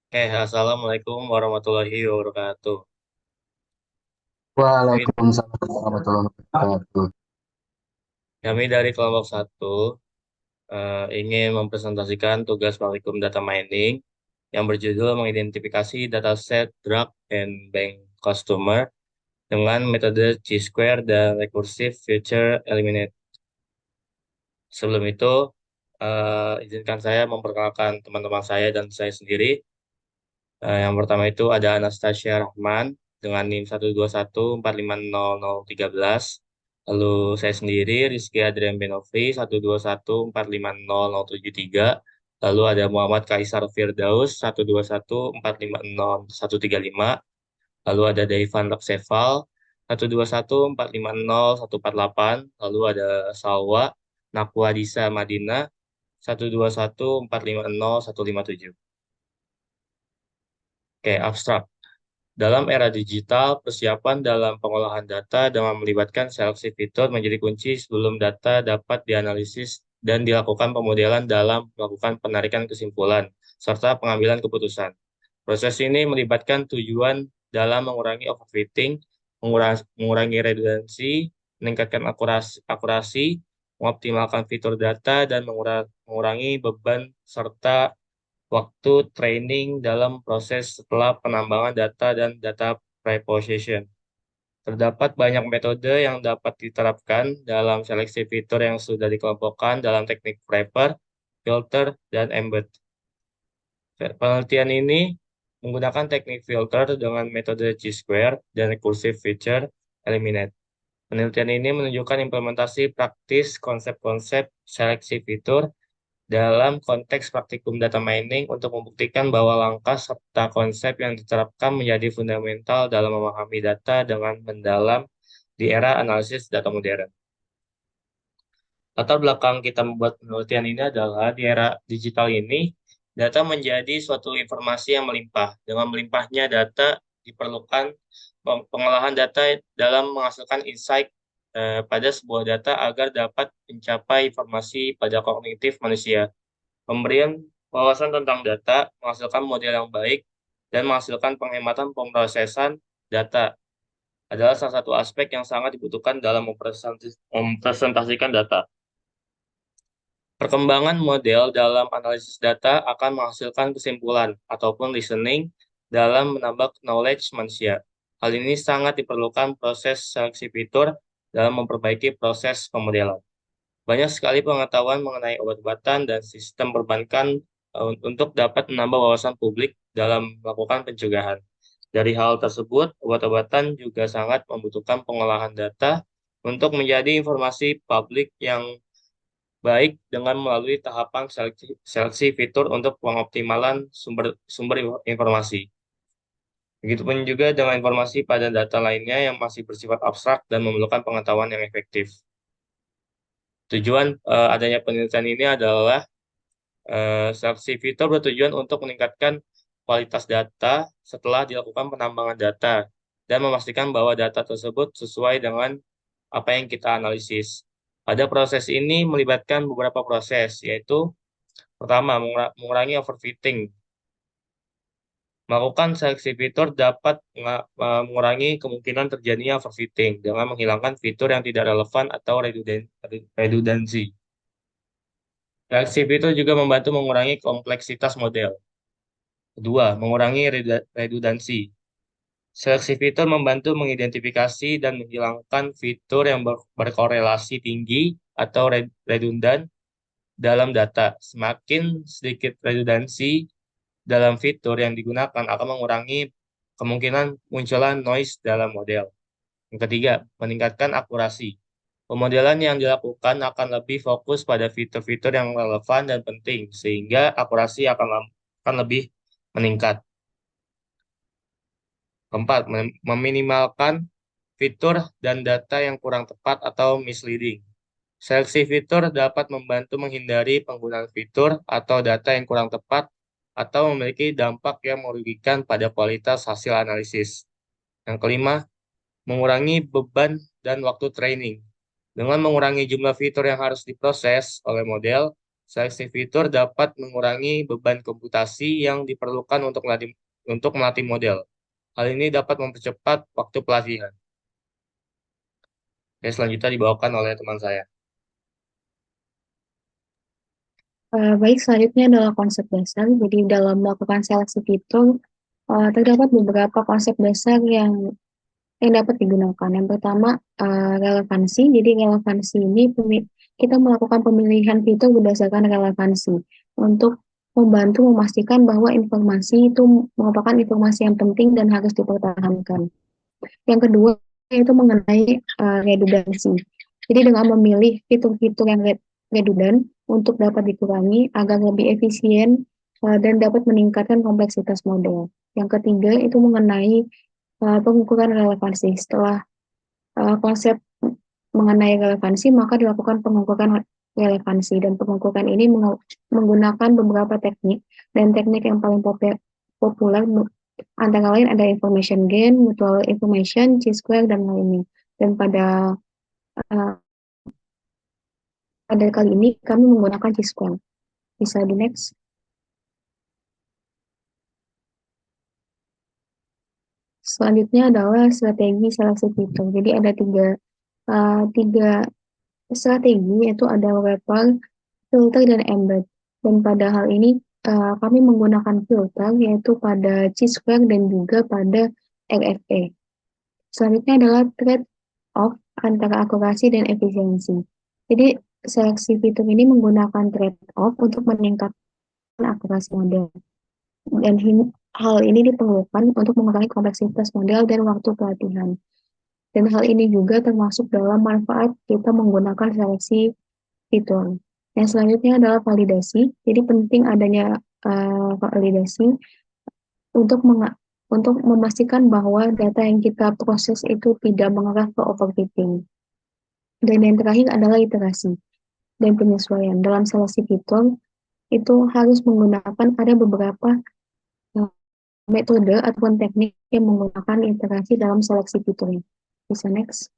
Assalamualaikum warahmatullahi wabarakatuh. Kami, Waalaikumsalam warahmatullahi wabarakatuh. kami dari kelompok satu ingin mempresentasikan tugas praktikum data mining yang berjudul mengidentifikasi dataset drug and bank customer dengan metode Chi-square dan recursive feature eliminate. Sebelum itu, izinkan saya memperkenalkan teman-teman saya dan saya sendiri. Yang pertama itu ada Anastasia Rahman dengan NIM 121450013. Lalu saya sendiri Rizky Adrian Benofri 121450073. Lalu ada Muhammad Kaisar Firdaus 121450135. Lalu ada Daivan Lokseval 121450148. Lalu ada Salwa Nakwadisa Madina 121450157. Oke, abstrak. Dalam era digital, persiapan dalam pengolahan data dengan melibatkan seleksi fitur menjadi kunci sebelum data dapat dianalisis dan dilakukan pemodelan dalam melakukan penarikan kesimpulan, serta pengambilan keputusan. Proses ini melibatkan tujuan dalam mengurangi overfitting, mengurangi redundansi, meningkatkan akurasi, mengoptimalkan fitur data, dan mengurangi beban serta waktu training dalam proses setelah penambangan data dan data preprocessing. Terdapat banyak metode yang dapat diterapkan dalam seleksi fitur yang sudah dikelompokkan dalam teknik wrapper, filter, dan embed. Penelitian ini menggunakan teknik filter dengan metode Chi-square dan recursive feature eliminate. Penelitian ini menunjukkan implementasi praktis konsep-konsep seleksi fitur dalam konteks praktikum data mining untuk membuktikan bahwa langkah serta konsep yang diterapkan menjadi fundamental dalam memahami data dengan mendalam di era analisis data modern. Latar belakang kita membuat penelitian ini adalah di era digital ini, data menjadi suatu informasi yang melimpah. Dengan melimpahnya data diperlukan pengolahan data dalam menghasilkan insight pada sebuah data agar dapat mencapai informasi pada kognitif manusia. Pemberian wawasan tentang data, menghasilkan model yang baik, dan menghasilkan penghematan pemrosesan data adalah salah satu aspek yang sangat dibutuhkan dalam mempresentasikan data. Perkembangan model dalam analisis data akan menghasilkan kesimpulan ataupun reasoning dalam menambah knowledge manusia. Hal ini sangat diperlukan proses seleksi fitur dalam memperbaiki proses pemodelan. Banyak sekali pengetahuan mengenai obat-obatan dan sistem perbankan untuk dapat menambah wawasan publik dalam melakukan pencegahan. Dari hal tersebut, obat-obatan juga sangat membutuhkan pengolahan data untuk menjadi informasi publik yang baik dengan melalui tahapan seleksi fitur untuk pengoptimalan sumber informasi. Begitupun juga dengan informasi pada data lainnya yang masih bersifat abstrak dan memerlukan pengetahuan yang efektif. Tujuan adanya penelitian ini adalah seleksi fitur bertujuan untuk meningkatkan kualitas data setelah dilakukan penambangan data dan memastikan bahwa data tersebut sesuai dengan apa yang kita analisis. Pada proses ini melibatkan beberapa proses, yaitu pertama, mengurangi overfitting. Melakukan seleksi fitur dapat mengurangi kemungkinan terjadinya overfitting dengan menghilangkan fitur yang tidak relevan atau redundansi. Seleksi fitur juga membantu mengurangi kompleksitas model. Kedua, mengurangi redundansi. Seleksi fitur membantu mengidentifikasi dan menghilangkan fitur yang berkorelasi tinggi atau redundan dalam data. Semakin sedikit redundansi dalam fitur yang digunakan akan mengurangi kemungkinan munculan noise dalam model. Yang ketiga, meningkatkan akurasi. Pemodelan yang dilakukan akan lebih fokus pada fitur-fitur yang relevan dan penting, sehingga akurasi akan lebih meningkat. Keempat, meminimalkan fitur dan data yang kurang tepat atau misleading. Seleksi fitur dapat membantu menghindari penggunaan fitur atau data yang kurang tepat atau memiliki dampak yang merugikan pada kualitas hasil analisis. Yang kelima, mengurangi beban dan waktu training. Dengan mengurangi jumlah fitur yang harus diproses oleh model, Seleksi fitur dapat mengurangi beban komputasi yang diperlukan untuk melatih model. Hal ini dapat mempercepat waktu pelatihan. Oke, selanjutnya dibawakan oleh teman saya. Baik, selanjutnya adalah konsep dasar. Jadi dalam melakukan seleksi fitur, terdapat beberapa konsep dasar yang dapat digunakan. Yang pertama, relevansi. Jadi relevansi ini kita melakukan pemilihan fitur berdasarkan relevansi untuk membantu memastikan bahwa informasi itu merupakan informasi yang penting dan harus dipertahankan. Yang kedua, yaitu mengenai redundansi. Jadi dengan memilih fitur-fitur yang redundan untuk dapat dikurangi agar lebih efisien dan dapat meningkatkan kompleksitas model. Yang ketiga, itu mengenai pengukuran relevansi. Setelah konsep mengenai relevansi, maka dilakukan pengukuran relevansi. Dan pengukuran ini menggunakan beberapa teknik, dan teknik yang paling populer antara lain ada information gain, mutual information, chi-square, dan lainnya. Dan uh, pada kali ini kami menggunakan chi-square. Bisa di next. Selanjutnya adalah strategi seleksi fitur. Jadi ada tiga strategi, yaitu ada wrapper, filter, dan embed. Dan pada hal ini kami menggunakan filter, yaitu pada chi-square dan juga pada RFA. Selanjutnya adalah trade-off antara akurasi dan efisiensi. Jadi seleksi fitur ini menggunakan trade-off untuk meningkatkan akurasi model. Dan hal ini diperlukan untuk mengurangi kompleksitas model dan waktu pelatihan. Dan hal ini juga termasuk dalam manfaat kita menggunakan seleksi fitur. Yang selanjutnya adalah validasi. Jadi penting adanya validasi untuk untuk memastikan bahwa data yang kita proses itu tidak mengarah ke overfitting. Dan yang terakhir adalah iterasi dan penyesuaian. Dalam seleksi fitur itu harus menggunakan ada beberapa metode ataupun teknik yang menggunakan iterasi dalam seleksi fiturnya. Bisa next.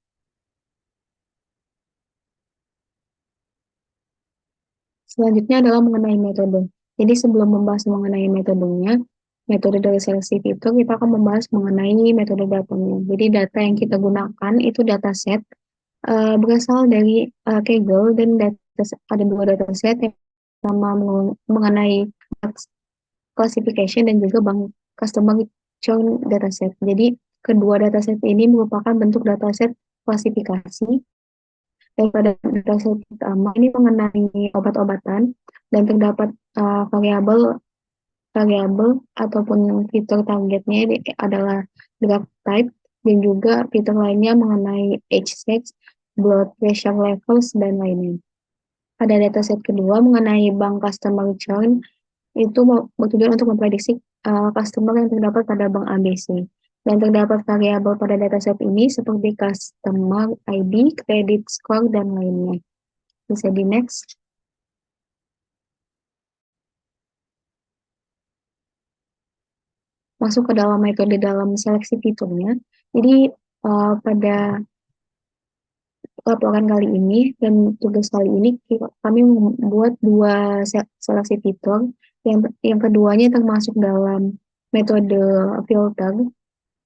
Selanjutnya adalah mengenai metode. Jadi sebelum membahas mengenai metodenya, metode dari seleksi fitur, kita akan membahas mengenai metode datanya. Jadi data yang kita gunakan itu dataset berasal dari Kaggle, dan ada dua dataset yang pertama mengenai classification dan juga customer churn dataset. Jadi kedua dataset ini merupakan bentuk dataset klasifikasi. Daripada dataset pertama ini mengenai obat-obatan, dan terdapat variabel ataupun fitur targetnya adalah drug type, dan juga fitur lainnya mengenai age, sex, blood pressure levels, dan lainnya. Pada dataset kedua mengenai bank customer churn, itu bertujuan untuk memprediksi customer yang terdapat pada bank ABC. Dan terdapat variabel pada dataset ini seperti customer ID, credit score, dan lainnya. Bisa di next. Masuk ke dalam metode dalam seleksi fiturnya. Jadi pada laporan kali ini dan tugas kali ini kami membuat dua seleksi fitur. Yang keduanya termasuk dalam metode filter.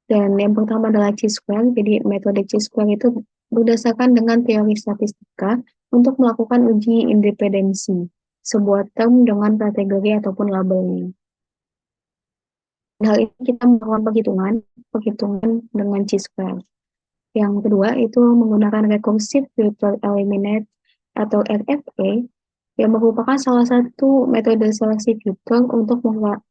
Dan yang pertama adalah chi-square. Jadi metode chi-square itu berdasarkan dengan teori statistika untuk melakukan uji independensi sebuah term dengan kategori ataupun labelnya. Hal ini kita melakukan perhitungan dengan chi-square. Yang kedua itu menggunakan recursive filter eliminate atau RFA, yang merupakan salah satu metode seleksi fitur untuk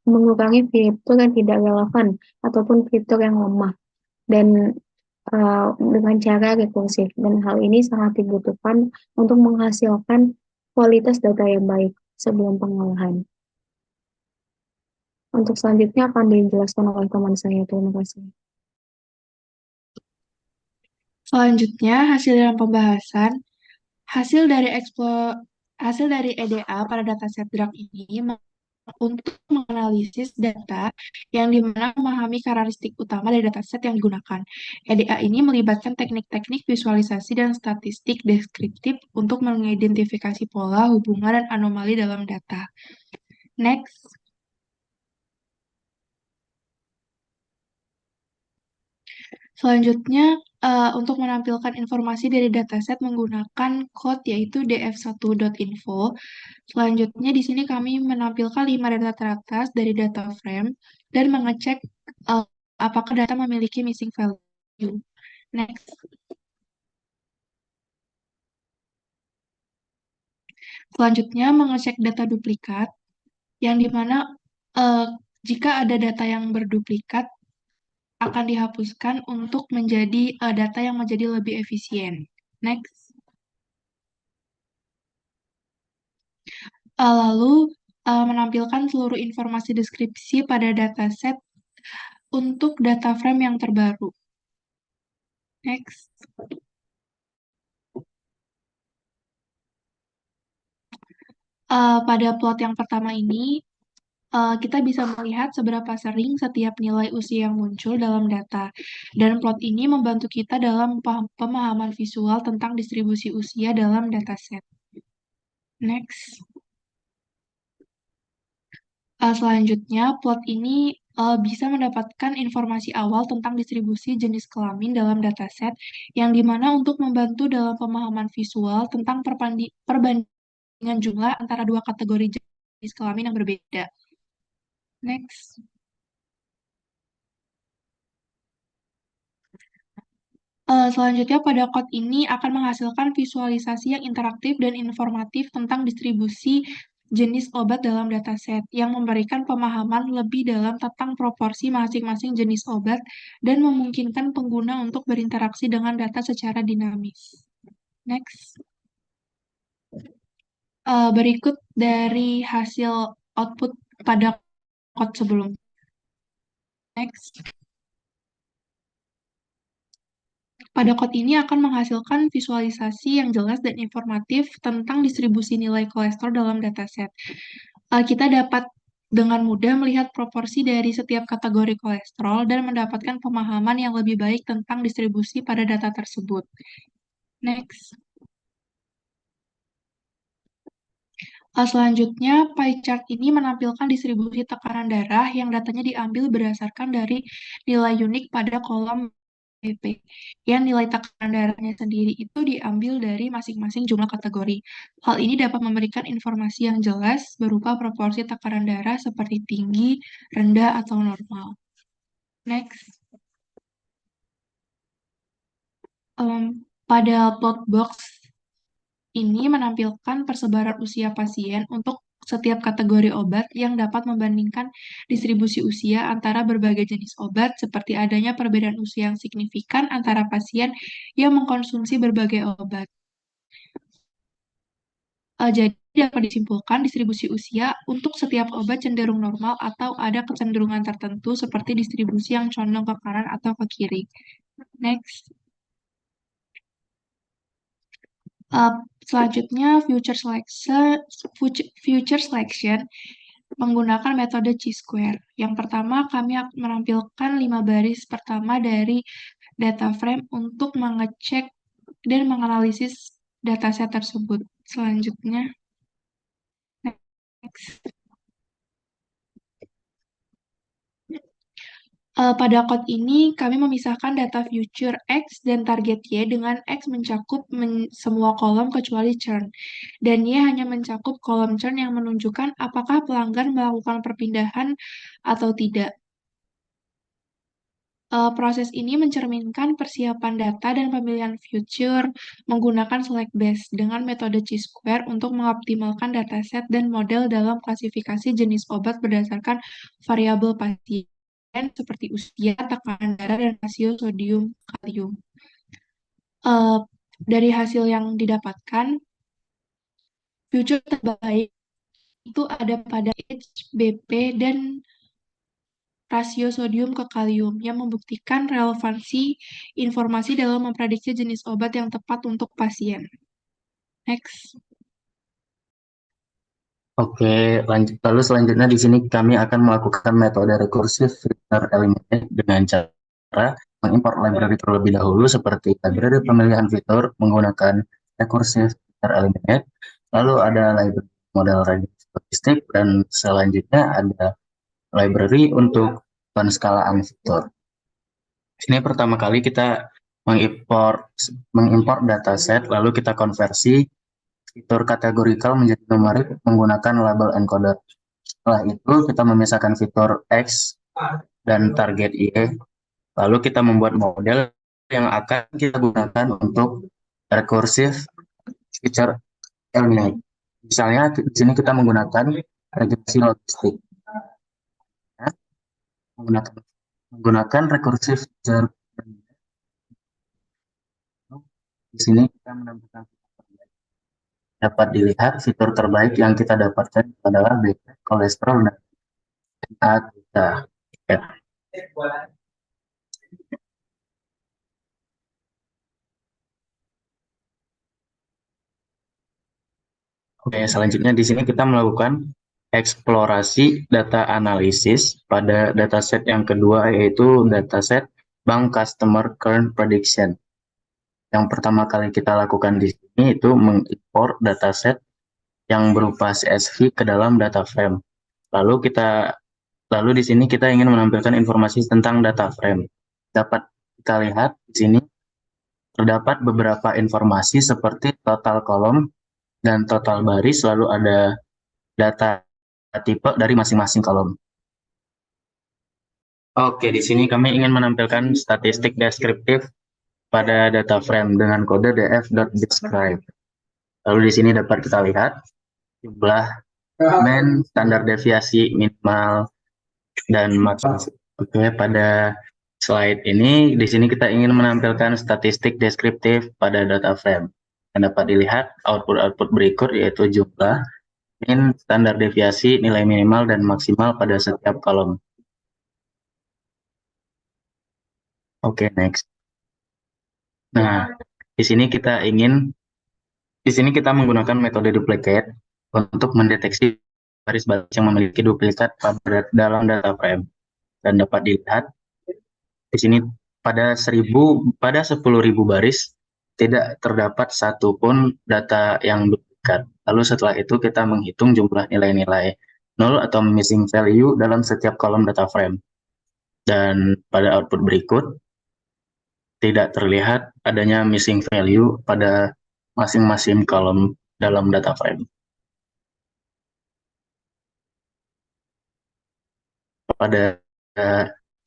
mengurangi fitur yang tidak relevan ataupun fitur yang lemah, dan dengan cara rekursif. Dan hal ini sangat dibutuhkan untuk menghasilkan kualitas data yang baik sebelum pengolahan. Untuk selanjutnya akan dijelaskan oleh teman saya. Terima kasih. Selanjutnya, hasil dalam pembahasan, hasil dari EDA pada dataset drug ini untuk menganalisis data yang dimana memahami karakteristik utama dari dataset yang digunakan. EDA ini melibatkan teknik-teknik visualisasi dan statistik deskriptif untuk mengidentifikasi pola, hubungan, dan anomali dalam data. Next. Selanjutnya, untuk menampilkan informasi dari dataset menggunakan code yaitu df1.info. Selanjutnya, di sini kami menampilkan 5 data teratas dari data frame dan mengecek apakah data memiliki missing value. Next. Selanjutnya, mengecek data duplikat, yang dimana jika ada data yang berduplikat, akan dihapuskan untuk menjadi data yang menjadi lebih efisien. Next. Lalu menampilkan seluruh informasi deskripsi pada dataset untuk data frame yang terbaru. Next. Pada plot yang pertama ini, kita bisa melihat seberapa sering setiap nilai usia yang muncul dalam data. Dan plot ini membantu kita dalam pemahaman visual tentang distribusi usia dalam dataset. Next. Selanjutnya, plot ini bisa mendapatkan informasi awal tentang distribusi jenis kelamin dalam dataset, yang dimana untuk membantu dalam pemahaman visual tentang perbandingan jumlah antara dua kategori jenis kelamin yang berbeda. Next. Selanjutnya, pada code ini akan menghasilkan visualisasi yang interaktif dan informatif tentang distribusi jenis obat dalam dataset, yang memberikan pemahaman lebih dalam tentang proporsi masing-masing jenis obat dan memungkinkan pengguna untuk berinteraksi dengan data secara dinamis. Next. Berikut dari hasil output pada code sebelumnya. Next. Pada code ini akan menghasilkan visualisasi yang jelas dan informatif tentang distribusi nilai kolesterol dalam dataset. Kita dapat dengan mudah melihat proporsi dari setiap kategori kolesterol dan mendapatkan pemahaman yang lebih baik tentang distribusi pada data tersebut. Next. Selanjutnya, pie chart ini menampilkan distribusi tekanan darah yang datanya diambil berdasarkan dari nilai unik pada kolom BP. Yang nilai tekanan darahnya sendiri itu diambil dari masing-masing jumlah kategori. Hal ini dapat memberikan informasi yang jelas berupa proporsi tekanan darah seperti tinggi, rendah, atau normal. Next. Pada plot box ini menampilkan persebaran usia pasien untuk setiap kategori obat yang dapat membandingkan distribusi usia antara berbagai jenis obat, seperti adanya perbedaan usia yang signifikan antara pasien yang mengkonsumsi berbagai obat. Jadi dapat disimpulkan distribusi usia untuk setiap obat cenderung normal atau ada kecenderungan tertentu seperti distribusi yang condong ke kanan atau ke kiri. Next. Selanjutnya, future selection menggunakan metode chi-square. Yang pertama, kami akan menampilkan 5 baris pertama dari data frame untuk mengecek dan menganalisis dataset tersebut. Selanjutnya, next. Pada code ini, kami memisahkan data future X dan target Y dengan X mencakup semua kolom kecuali churn, dan Y hanya mencakup kolom churn yang menunjukkan apakah pelanggan melakukan perpindahan atau tidak. Proses ini mencerminkan persiapan data dan pemilihan future menggunakan select base dengan metode chi-square untuk mengoptimalkan dataset dan model dalam klasifikasi jenis obat berdasarkan variabel pasien seperti usia, tekanan darah, dan rasio sodium kalium. Dari hasil yang didapatkan, future terbaik itu ada pada HBP dan rasio sodium ke kalium yang membuktikan relevansi informasi dalam memprediksi jenis obat yang tepat untuk pasien. Next. Oke, lanjut. Lalu selanjutnya di sini kami akan melakukan metode recursive filter eliminate dengan cara mengimport library terlebih dahulu seperti library pemilihan fitur menggunakan recursive filter eliminate. Lalu ada library model radius statistik dan selanjutnya ada library untuk penskalaan fitur. Ini pertama kali kita mengimport dataset lalu kita konversi fitur kategorikal menjadi numerik menggunakan label encoder. Setelah itu kita memisahkan fitur X dan target Y, lalu kita membuat model yang akan kita gunakan untuk recursive feature eliminate. Misalnya di sini kita menggunakan regresi logistik. Ya, menggunakan recursive feature eliminate. Di sini kita menampilkan dapat dilihat fitur terbaik yang kita dapatkan adalah beta kolesterol dan A kita. Ya. Oke, selanjutnya di sini kita melakukan eksplorasi data analisis pada dataset yang kedua yaitu dataset Bank Customer Current Prediction. Yang pertama kali kita lakukan di sini itu mengimpor dataset yang berupa CSV ke dalam data frame. Lalu di sini kita ingin menampilkan informasi tentang data frame. Dapat kita lihat di sini terdapat beberapa informasi seperti total kolom dan total baris, lalu ada data tipe dari masing-masing kolom. Oke, di sini kami ingin menampilkan statistik deskriptif pada data frame dengan kode df.describe. Lalu di sini dapat kita lihat jumlah mean, standar deviasi minimal, dan maksimum. Oke, pada slide ini di sini kita ingin menampilkan statistik deskriptif pada data frame. Dan dapat dilihat output berikut yaitu jumlah, mean, standar deviasi, nilai minimal, dan maksimal pada setiap kolom. Oke, next. Nah, di sini kita menggunakan metode duplicate untuk mendeteksi baris-baris yang memiliki duplikat dalam data frame. Dan dapat dilihat di sini pada 10.000 baris tidak terdapat satupun data yang duplikat. Lalu setelah itu kita menghitung jumlah nilai-nilai null atau missing value dalam setiap kolom data frame. Dan pada output berikut tidak terlihat adanya missing value pada masing-masing kolom dalam data frame. Pada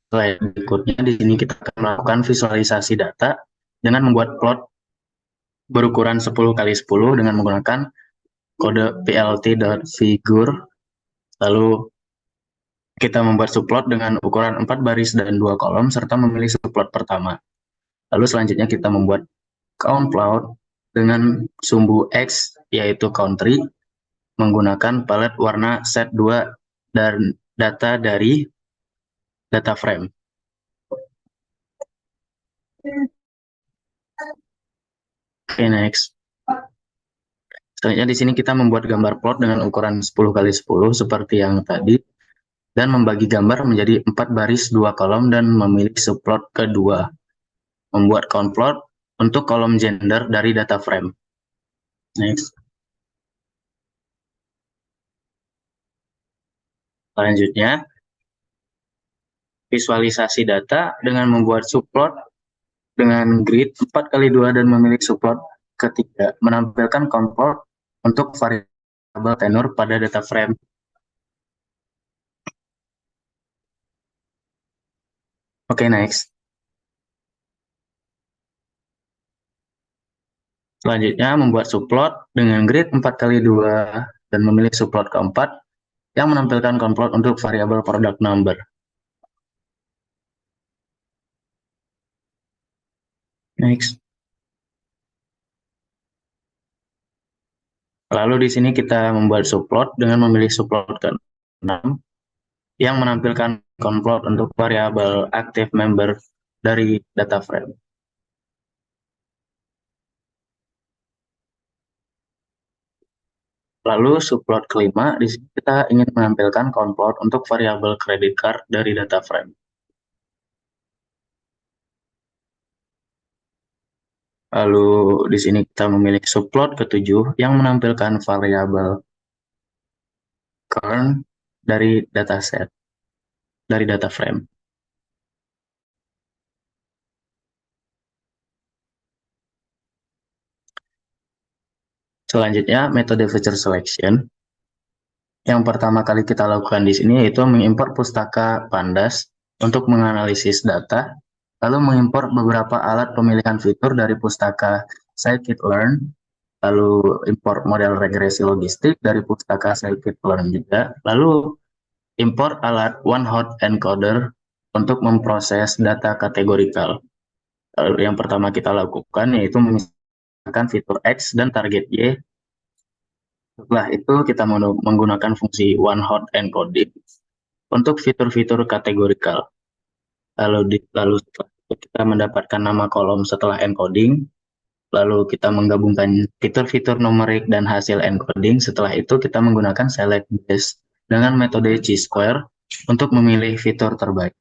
slide berikutnya di sini kita akan melakukan visualisasi data dengan membuat plot berukuran 10 kali 10 dengan menggunakan kode plt.figure. Lalu kita membuat subplot dengan ukuran 4 baris dan 2 kolom serta memilih subplot pertama. Lalu selanjutnya kita membuat count plot dengan sumbu X yaitu country menggunakan palet warna set 2 dan data dari data frame. Oke, next. Selanjutnya di sini kita membuat gambar plot dengan ukuran 10 kali 10 seperti yang tadi dan membagi gambar menjadi 4 baris 2 kolom dan memilih subplot kedua. Membuat count plot untuk kolom gender dari data frame. Next. Selanjutnya, visualisasi data dengan membuat subplot dengan grid 4 kali 2 dan memilih subplot ketiga, menampilkan count plot untuk variabel tenor pada data frame. Oke, next. Selanjutnya, membuat subplot dengan grid 4 kali 2 dan memilih subplot keempat yang menampilkan count plot untuk variabel product number. Next. Lalu di sini kita membuat subplot dengan memilih subplot ke-6 yang menampilkan count plot untuk variabel active member dari data frame. Lalu subplot kelima, di sini kita ingin menampilkan complot untuk variabel credit card dari data frame. Lalu di sini kita memilih subplot ketujuh yang menampilkan variabel current dari dataset, dari data frame. Selanjutnya, metode feature selection. Yang pertama kali kita lakukan di sini yaitu mengimpor pustaka Pandas untuk menganalisis data, lalu mengimpor beberapa alat pemilihan fitur dari pustaka scikit-learn, lalu import model regresi logistik dari pustaka scikit-learn juga, lalu import alat one-hot encoder untuk memproses data kategorikal. Lalu yang pertama kita lakukan yaitu memisahkan fitur X dan target Y. Setelah itu kita menggunakan fungsi one-hot encoding untuk fitur-fitur kategorikal. Lalu setelah itu kita mendapatkan nama kolom setelah encoding. Lalu kita menggabungkan fitur-fitur numerik dan hasil encoding. Setelah itu kita menggunakan select base dengan metode chi-square untuk memilih fitur terbaik.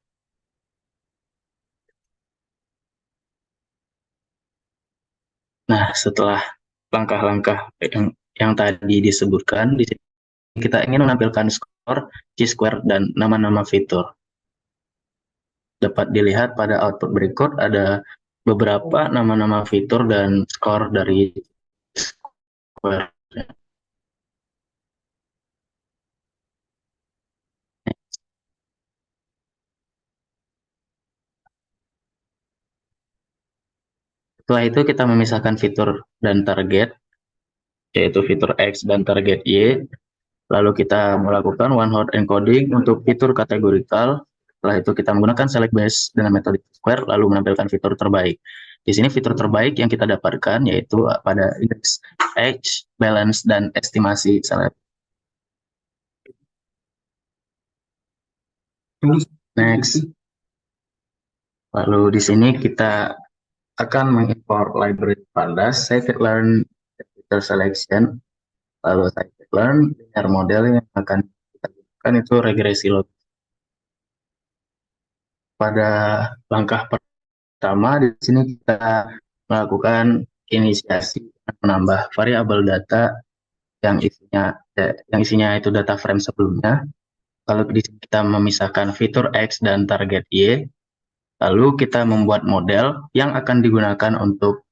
Nah, setelah langkah-langkah yang tadi disebutkan, di sini kita ingin menampilkan skor, chi-square, dan nama-nama fitur. Dapat dilihat pada output berikut ada beberapa nama-nama fitur dan skor dari square. Setelah itu kita memisahkan fitur dan target, yaitu fitur X dan target Y. Lalu kita melakukan one-hot encoding untuk fitur kategorikal. Setelah itu kita menggunakan select base dengan metode square, lalu menampilkan fitur terbaik. Di sini fitur terbaik yang kita dapatkan yaitu pada index H, balance, dan estimasi. Next. Lalu di sini kita akan mengimpor library Pandas, scikit-learn feature selection, lalu scikit-learn linear model yang akan kita gunakan itu regresi logik. Pada langkah pertama di sini kita melakukan inisiasi menambah variabel data yang isinya itu data frame sebelumnya. Lalu di sini kita memisahkan fitur X dan target Y. Lalu kita membuat model yang akan digunakan untuk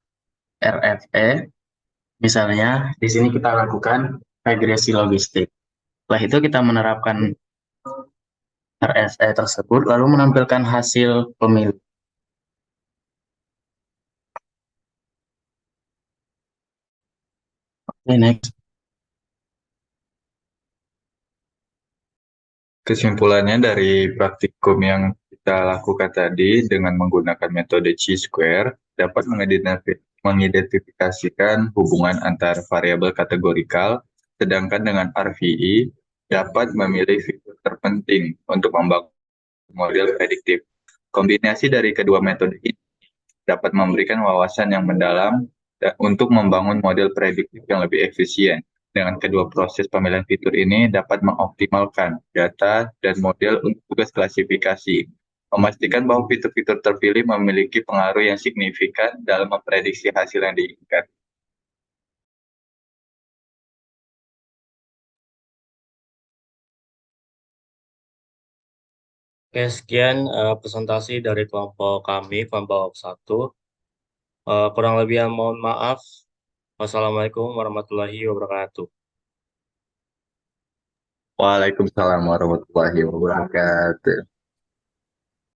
RFE. Misalnya di sini kita lakukan regresi logistik. Setelah itu kita menerapkan RFE tersebut lalu menampilkan hasil pemilih. Oke, next. Kesimpulannya dari praktikum yang kita lakukan tadi dengan menggunakan metode chi-square dapat mengidentifikasikan hubungan antar variabel kategorikal, sedangkan dengan RVE dapat memilih fitur terpenting untuk membangun model prediktif. Kombinasi dari kedua metode ini dapat memberikan wawasan yang mendalam untuk membangun model prediktif yang lebih efisien. Dengan kedua proses pemilihan fitur ini dapat mengoptimalkan data dan model untuk tugas klasifikasi, memastikan bahwa fitur-fitur terpilih memiliki pengaruh yang signifikan dalam memprediksi hasil yang diinginkan. Oke, sekian presentasi dari kelompok kami, kelompok 1. Kurang lebih mohon maaf. Wassalamualaikum warahmatullahi wabarakatuh. Waalaikumsalam warahmatullahi wabarakatuh.